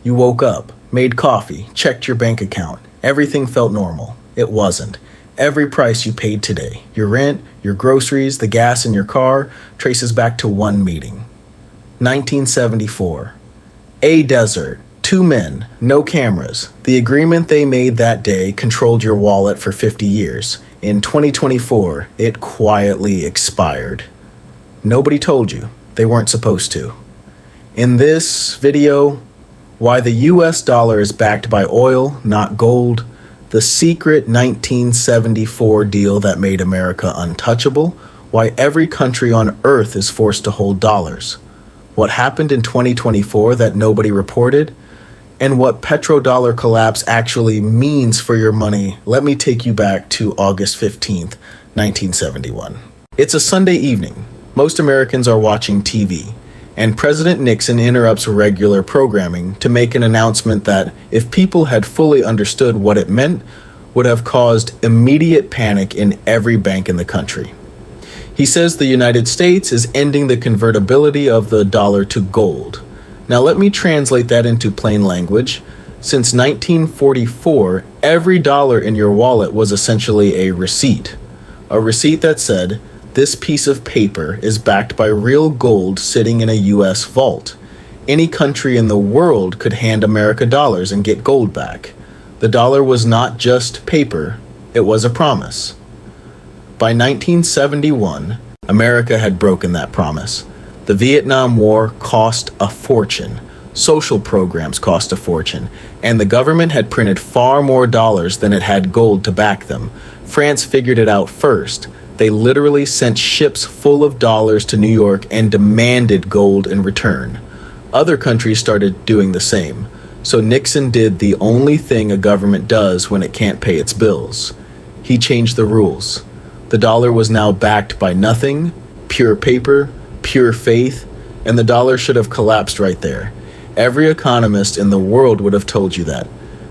You woke up, made coffee, checked your bank account. Everything felt normal. It wasn't. Every price you paid today, your rent, your groceries, the gas in your car, traces back to one meeting. 1974. A desert. 2 men, no cameras. The agreement they made that day controlled your wallet for 50 years. In 2024, it quietly expired. Nobody told you. They weren't supposed to. In this video, why the US dollar is backed by oil, not gold, the secret 1974 deal that made America untouchable, why every country on earth is forced to hold dollars, what happened in 2024 that nobody reported, and what petrodollar collapse actually means for your money. Let me take you back to August 15th, 1971. It's a Sunday evening. Most Americans are watching TV, and President Nixon interrupts regular programming to make an announcement that, if people had fully understood what it meant, would have caused immediate panic in every bank in the country. He says the United States is ending the convertibility of the dollar to gold. Now let me translate that into plain language. Since 1944, every dollar in your wallet was essentially a receipt that said, this piece of paper is backed by real gold sitting in a US vault. Any country in the world could hand America dollars and get gold back. The dollar was not just paper, it was a promise. By 1971, America had broken that promise. The Vietnam War cost a fortune. Social programs cost a fortune. And the government had printed far more dollars than it had gold to back them. France figured it out first. They literally sent ships full of dollars to New York and demanded gold in return. Other countries started doing the same. So Nixon did the only thing a government does when it can't pay its bills. He changed the rules. The dollar was now backed by nothing, pure paper, pure faith, and the dollar should have collapsed right there. Every economist in the world would have told you that.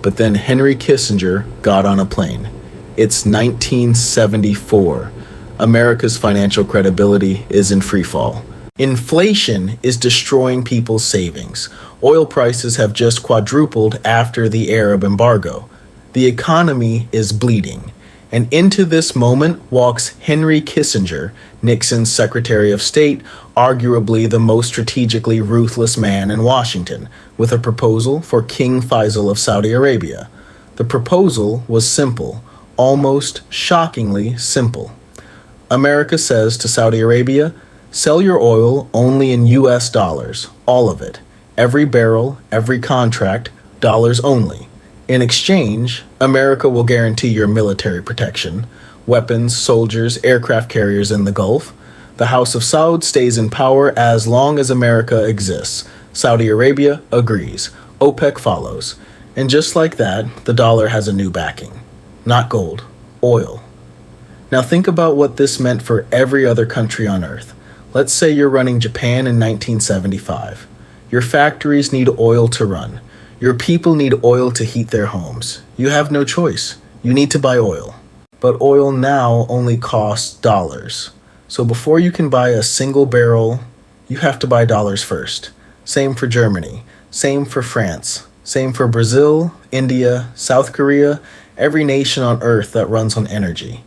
But then Henry Kissinger got on a plane. It's 1974. America's financial credibility is in free fall. Inflation is destroying people's savings. Oil prices have just quadrupled after the Arab embargo. The economy is bleeding. And into this moment walks Henry Kissinger, Nixon's Secretary of State, arguably the most strategically ruthless man in Washington, with a proposal for King Faisal of Saudi Arabia. The proposal was simple, almost shockingly simple. America says to Saudi Arabia, sell your oil only in US dollars, all of it. Every barrel, every contract, dollars only. In exchange, America will guarantee your military protection, weapons, soldiers, aircraft carriers in the Gulf. The House of Saud stays in power as long as America exists. Saudi Arabia agrees. OPEC follows. And just like that, the dollar has a new backing. Not gold, oil. Now think about what this meant for every other country on earth. Let's say you're running Japan in 1975. Your factories need oil to run. Your people need oil to heat their homes. You have no choice. You need to buy oil. But oil now only costs dollars. So before you can buy a single barrel, you have to buy dollars first. Same for Germany. Same for France. Same for Brazil, India, South Korea, every nation on earth that runs on energy,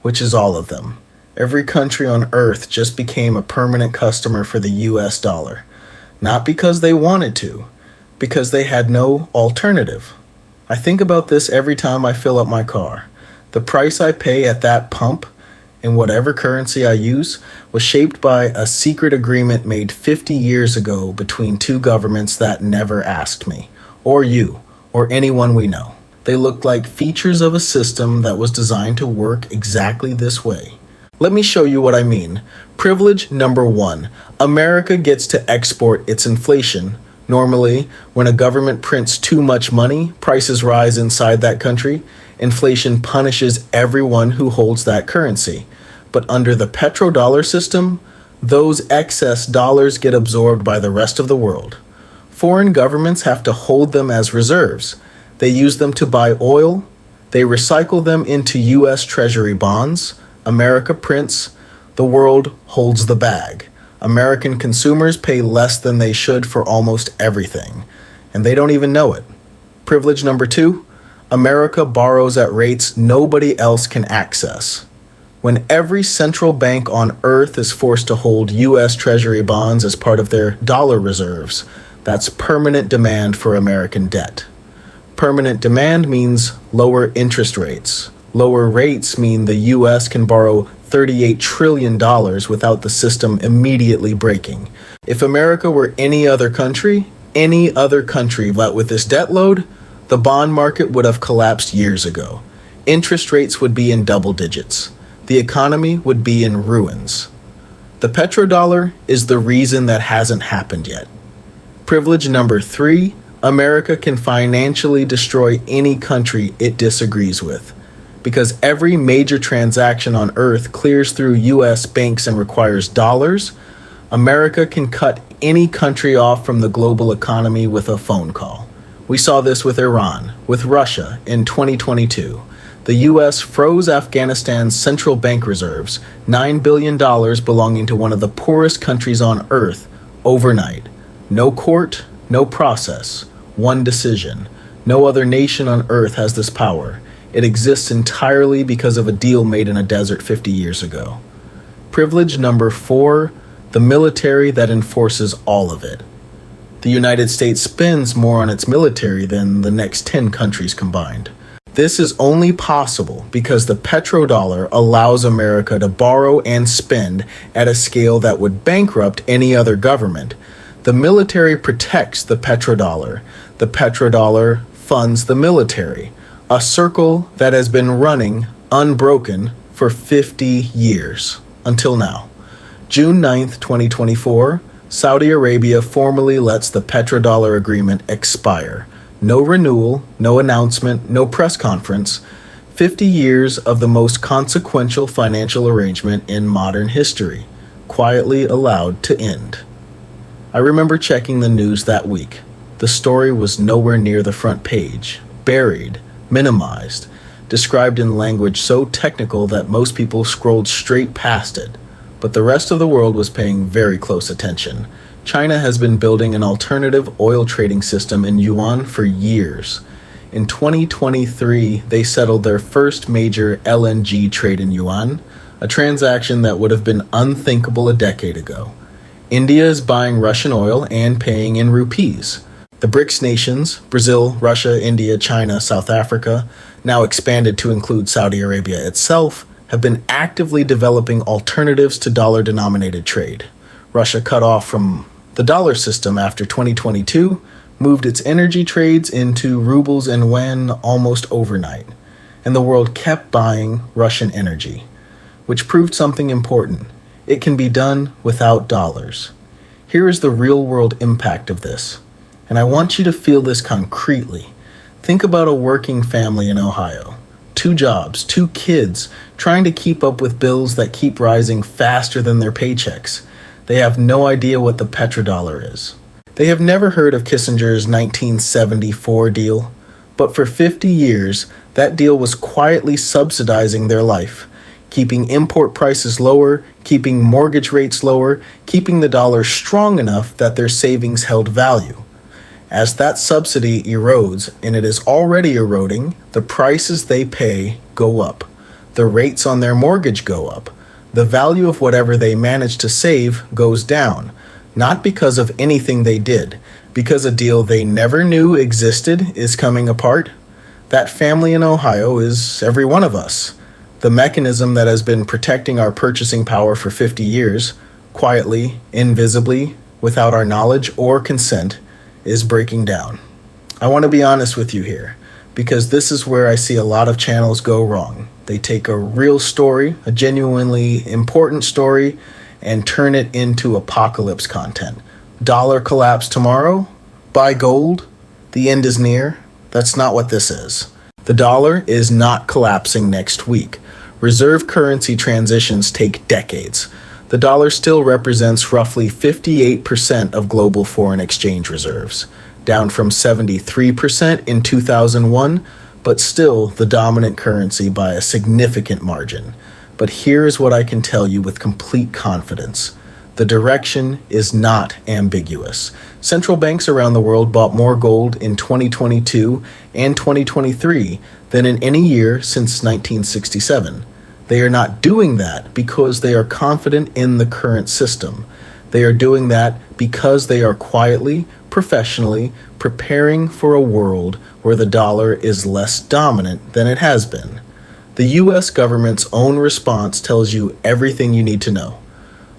which is all of them. Every country on earth just became a permanent customer for the US dollar. Not because they wanted to, because they had no alternative. I think about this every time I fill up my car. The price I pay at that pump, in whatever currency I use, was shaped by a secret agreement made 50 years ago between two governments that never asked me, or you, or anyone we know. They looked like features of a system that was designed to work exactly this way. Let me show you what I mean. Privilege number 1. America gets to export its inflation. Normally, when a government prints too much money, prices rise inside that country. Inflation punishes everyone who holds that currency. But under the petrodollar system, those excess dollars get absorbed by the rest of the world. Foreign governments have to hold them as reserves. They use them to buy oil. They recycle them into U.S. Treasury bonds. America prints. The world holds the bag. American consumers pay less than they should for almost everything. and they don't even know it. Privilege number 2, America borrows at rates nobody else can access. When every central bank on earth is forced to hold U.S. Treasury bonds as part of their dollar reserves, that's permanent demand for American debt. Permanent demand means lower interest rates. Lower rates mean the U.S. can borrow $38 trillion without the system immediately breaking. If America were any other country but with this debt load, the bond market would have collapsed years ago. Interest rates would be in double digits. The economy would be in ruins. The petrodollar is the reason that hasn't happened yet. Privilege number 3, America can financially destroy any country it disagrees with. Because every major transaction on earth clears through U.S. banks and requires dollars, America can cut any country off from the global economy with a phone call. We saw this with Iran, with Russia in 2022. The U.S. froze Afghanistan's central bank reserves, $9 billion belonging to one of the poorest countries on earth, overnight. No court, no process, one decision. No other nation on earth has this power. It exists entirely because of a deal made in a desert 50 years ago. Privilege number 4, the military that enforces all of it. The United States spends more on its military than the next 10 countries combined. This is only possible because the petrodollar allows America to borrow and spend at a scale that would bankrupt any other government. The military protects the petrodollar. The petrodollar funds the military, a circle that has been running unbroken for 50 years until now. June 9th, 2024, Saudi Arabia formally lets the petrodollar agreement expire. No renewal, no announcement, no press conference. 50 years of the most consequential financial arrangement in modern history, quietly allowed to end. I remember checking the news that week. The story was nowhere near the front page, buried, minimized, described in language so technical that most people scrolled straight past it. But the rest of the world was paying very close attention. China has been building an alternative oil trading system in yuan for years. In 2023, they settled their first major LNG trade in yuan, a transaction that would have been unthinkable a decade ago. India is buying Russian oil and paying in rupees. The BRICS nations, Brazil, Russia, India, China, South Africa, now expanded to include Saudi Arabia itself, have been actively developing alternatives to dollar-denominated trade. Russia cut off from the dollar system after 2022, moved its energy trades into rubles and yuan almost overnight, and the world kept buying Russian energy, which proved something important. It can be done without dollars. Here is the real-world impact of this, and I want you to feel this concretely. Think about a working family in Ohio. 2 jobs, 2 kids, trying to keep up with bills that keep rising faster than their paychecks. They have no idea what the petrodollar is. They have never heard of Kissinger's 1974 deal, but for 50 years, that deal was quietly subsidizing their life, keeping import prices lower, keeping mortgage rates lower, keeping the dollar strong enough that their savings held value. As that subsidy erodes, and it is already eroding, the prices they pay go up. The rates on their mortgage go up. The value of whatever they manage to save goes down, not because of anything they did, because a deal they never knew existed is coming apart. That family in Ohio is every one of us. The mechanism that has been protecting our purchasing power for 50 years, quietly, invisibly, without our knowledge or consent, is breaking down. I want to be honest with you here, because this is where I see a lot of channels go wrong. They take a real story, a genuinely important story, and turn it into apocalypse content. Dollar collapse tomorrow? Buy gold? The end is near? That's not what this is. The dollar is not collapsing next week. Reserve currency transitions take decades. The dollar still represents roughly 58% of global foreign exchange reserves, down from 73% in 2001, but still the dominant currency by a significant margin. But here is what I can tell you with complete confidence. The direction is not ambiguous. Central banks around the world bought more gold in 2022 and 2023 than in any year since 1967. They are not doing that because they are confident in the current system. They are doing that because they are quietly, professionally preparing for a world where the dollar is less dominant than it has been. The US government's own response tells you everything you need to know.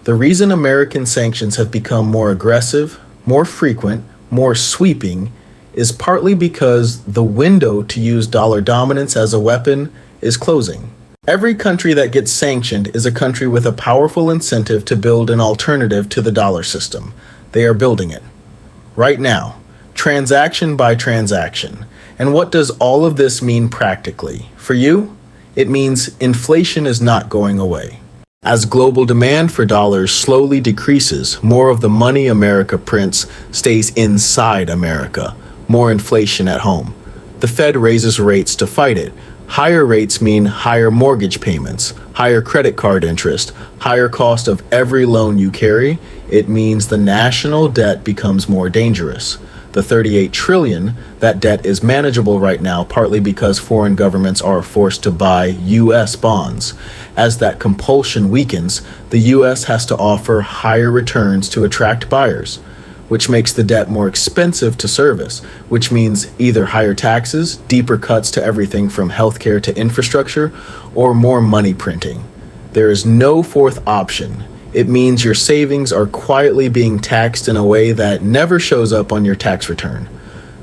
The reason American sanctions have become more aggressive, more frequent, more sweeping is partly because the window to use dollar dominance as a weapon is closing. Every country that gets sanctioned is a country with a powerful incentive to build an alternative to the dollar system. They are building it. Right now, transaction by transaction. And what does all of this mean practically? For you, it means inflation is not going away. As global demand for dollars slowly decreases, more of the money America prints stays inside America, more inflation at home. The Fed raises rates to fight it. Higher rates mean higher mortgage payments, higher credit card interest, higher cost of every loan you carry. It means the national debt becomes more dangerous. The 38 trillion, that debt is manageable right now, partly because foreign governments are forced to buy U.S. bonds. As that compulsion weakens, the U.S. has to offer higher returns to attract buyers, which makes the debt more expensive to service, which means either higher taxes, deeper cuts to everything from healthcare to infrastructure, or more money printing. There is no fourth option. It means your savings are quietly being taxed in a way that never shows up on your tax return.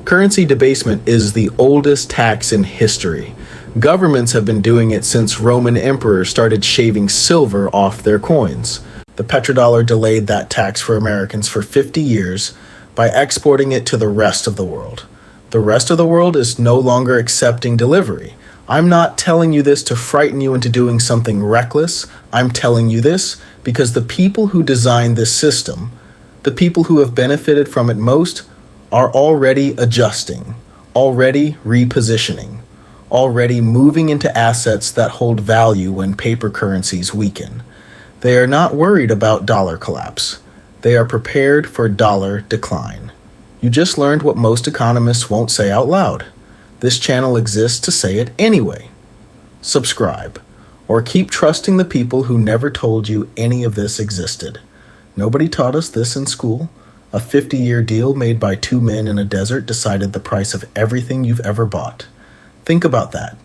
Currency debasement is the oldest tax in history. Governments have been doing it since Roman emperors started shaving silver off their coins. The petrodollar delayed that tax for Americans for 50 years by exporting it to the rest of the world. The rest of the world is no longer accepting delivery. I'm not telling you this to frighten you into doing something reckless. I'm telling you this because the people who designed this system, the people who have benefited from it most, are already adjusting, already repositioning, already moving into assets that hold value when paper currencies weaken. They are not worried about dollar collapse. They are prepared for dollar decline. You just learned what most economists won't say out loud. This channel exists to say it anyway. Subscribe, or keep trusting the people who never told you any of this existed. Nobody taught us this in school. A 50-year deal made by two men in a desert decided the price of everything you've ever bought. Think about that.